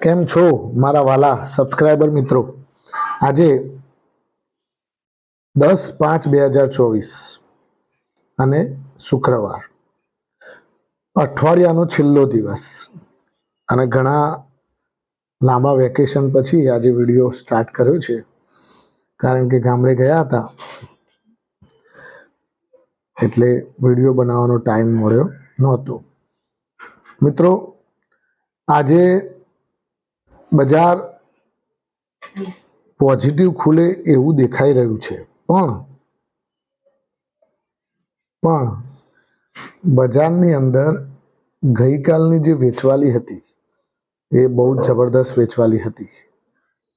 કેમ છો મારા વાલા સબસ્ક્રાઇબર મિત્રો? આજે 10/5/2024 અને શુક્રવાર, અઠવાડિયાનો છેલ્લો દિવસ અને ઘણા લાંબા વેકેશન પછી આજે વિડીયો સ્ટાર્ટ કર્યો છે, કારણ કે ગામડે ગયા હતા એટલે વિડીયો બનાવવાનો ટાઈમ મળ્યો નહોતો. મિત્રો, આજે બજાર પોઝિટિવ ખુલે એવું દેખાઈ રહ્યું છે, પણ બજારની અંદર ગઈકાલની જે વેચવાલી હતી એ બહુ જબરદસ્ત વેચવાલી હતી.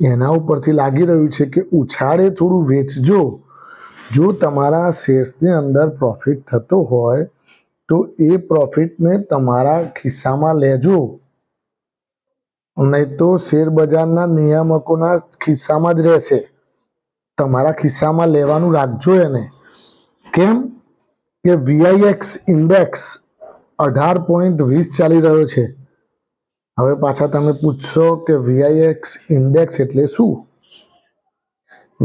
એના ઉપરથી લાગી રહ્યું છે કે ઉછાળે થોડું વેચજો. જો તમારા શેર્સની અંદર પ્રોફિટ થતો હોય તો એ પ્રોફિટને તમારા ખિસ્સામાં લેજો, નહીં તો શેર બજારના નિયામકોના ખિસ્સામાં જ રહેશે. તમારા ખિસ્સામાં લેવાનું રાખજો એને. કેમ કે VIX ઇન્ડેક્સ 18.20 ચાલી રહ્યો છે. હવે પાછા તમે પૂછશો કે VIX ઇન્ડેક્સ એટલે શું?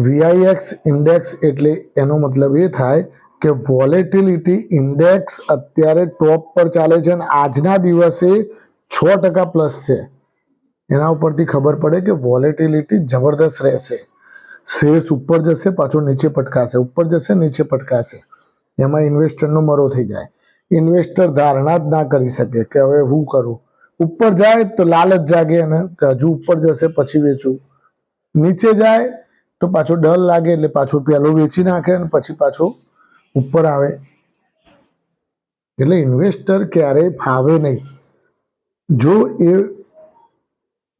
VIX ઇન્ડેક્સ એટલે એનો મતલબ એ થાય કે વોલેટિલિટી ઇન્ડેક્સ અત્યારે ટોપ પર ચાલે છે અને આજના દિવસે 6% પ્લસ છે. એના ઉપરથી ખબર પડે કે વોલેટિલિટી જબરદસ્ત રહેશે. શેર્સ ઉપર જશે, પાછો નીચે પટકાશે, ઉપર જશે, નીચે પટકાશે. એમાં ઇન્વેસ્ટરનો મરો થઈ જાય. ઇન્વેસ્ટર ધારણા જ ના કરી શકે કે હવે હું કરું. ઉપર જાય તો લાલચ જાગે અને હજુ ઉપર જશે પછી વેચું. નીચે જાય તો પાછો ડર લાગે એટલે પાછો પહેલો વેચી નાખે અને પછી પાછો ઉપર આવે. એટલે ઇન્વેસ્ટર ક્યારેય ફાવે નહીં જો એ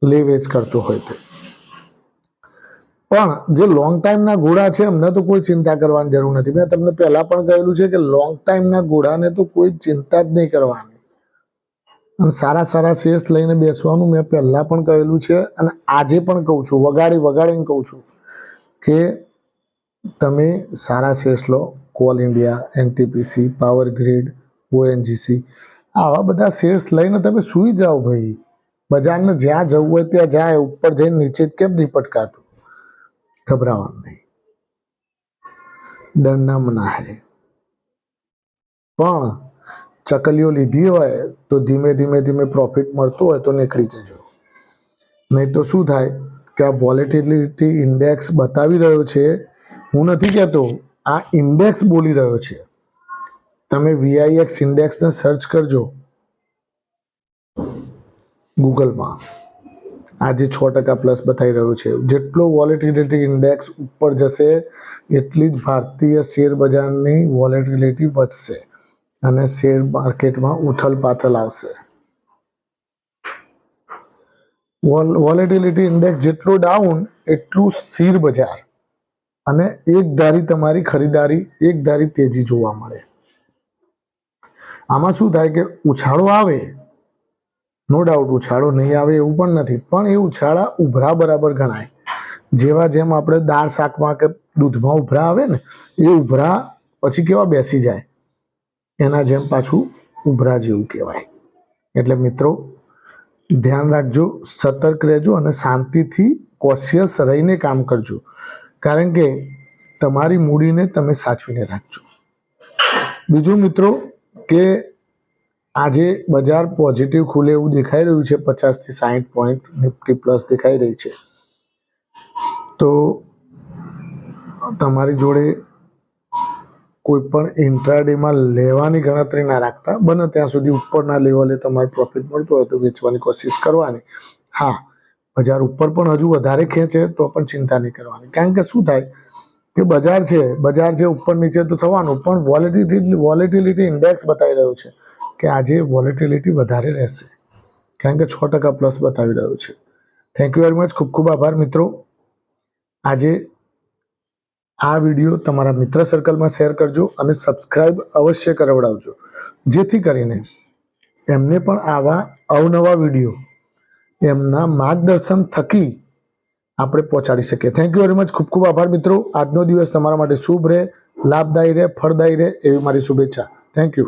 લે વેચ કરતો હોય તો. પણ જે લોંગ ટાઈમના ઘોડા છે એમને તો કોઈ ચિંતા કરવાની જરૂર નથી. મેં તમને પહેલા પણ કહેલું છે કે લોંગ ટાઈમના ઘોડાને તો કોઈ ચિંતા જ નહીં કરવાની અને સારા સારા શેર્સ લઈને બેસવાનું મેં પહેલા પણ કહેલું છે અને આજે પણ કહું છું, વગાડીને કહું છું કે તમે સારા શેર્સ લો. Coal India, NTPC, power grid, ONGC, આવા બધા શેર્સ લઈને તમે સૂઈ જાઓ ભાઈ. બજારને જ્યાં જવું હોય ત્યાં જાય, ઉપર જઈને નીચે કેમ નહીં પટકાતું? ઘબરાવાનું નહીં, ડરના મના હૈ. પણ ચકલીઓ લીધી હોય તો ધીમે ધીમે પ્રોફિટ મળતો હોય તો નીકળી જજો. નહીં તો શું થાય કે આ વોલેટિલિટી ઇન્ડેક્સ બતાવી રહ્યો છે, હું નથી કહેતો, આ ઇન્ડેક્સ બોલી રહ્યો છે. તમે VIX ઇન્ડેક્સને સર્ચ કરજો ગૂગલમાં. આજે 6% પ્લસ બતાવી રહ્યું છે. જેટલો વોલેટિલિટી ઇન્ડેક્સ ઉપર જશે એટલી જ ભારતીય શેર બજારની વોલેટિલિટી વધશે અને શેર માર્કેટમાં ઉથલ પાથલ આવશે. વોલેટિલિટી ઇન્ડેક્સ જેટલો ડાઉન એટલું સ્થિર બજાર અને એકધારી તમારી ખરીદારી, એકધારી તેજી જોવા મળે. આમાં શું થાય કે ઉછાળો આવે, નો ડાઉટ ઉછાળો નહીં આવે એવું પણ નથી, પણ એ ઉછાળા ઉભરા બરાબર ગણાય. જેમ આપણે દાળ શાકમાં કે દૂધમાં ઉભરા આવે ને, એ ઉભરા પછી કેવા બેસી જાય, એના જેમ પાછું ઉભરા જેવું કહેવાય. એટલે મિત્રો ધ્યાન રાખજો, સતર્ક રહેજો અને શાંતિથી કોશિયસ રહીને કામ કરજો, કારણ કે તમારી મૂડીને તમે સાચવીને રાખજો. બીજું મિત્રો કે આજે બજાર પોઝિટિવ ખુલે એવું દેખાઈ રહ્યું છે. 50 થી 60 પોઈન્ટ નિફ્ટી પ્લસ દેખાઈ રહી છે. તો તમારી જોડે કોઈ પણ ઇન્ટ્રાડેમાં લેવાની ગણતરી ના રાખતા. બને ત્યાં સુધી ઉપરના લેવલે તમારે પ્રોફિટ મળતો હોય તો વેચવાની કોશિશ કરવાની. હા, બજાર ઉપર પણ હજુ વધારે ખેંચે તો પણ ચિંતા નહીં કરવાની, કારણ કે શું થાય કે બજાર છે ઉપર નીચે તો થવાનું, પણ વોલેટિલિટી ઇન્ડેક્સ બતાવી રહ્યું છે કે આજે વોલેટિલિટી વધારે રહેશે, કારણ કે 6% પ્લસ બતાવી રહ્યું છે. Thank you very much. ખૂબ ખૂબ આભાર મિત્રો. આજે આ વિડીયો તમારા મિત્ર સર્કલમાં શેર કરજો અને સબસ્ક્રાઈબ અવશ્ય કરાવડાવજો, જેથી કરીને એમને પણ આવા અવનવા વિડીયો એમના માર્ગદર્શન થકી આપણે પહોંચાડી શકીએ. Thank you very much. ખૂબ ખૂબ આભાર મિત્રો. આજનો દિવસ તમારા માટે શુભ રહે, લાભદાયી રહે, ફળદાયી રહે એવી મારી શુભેચ્છા. Thank you.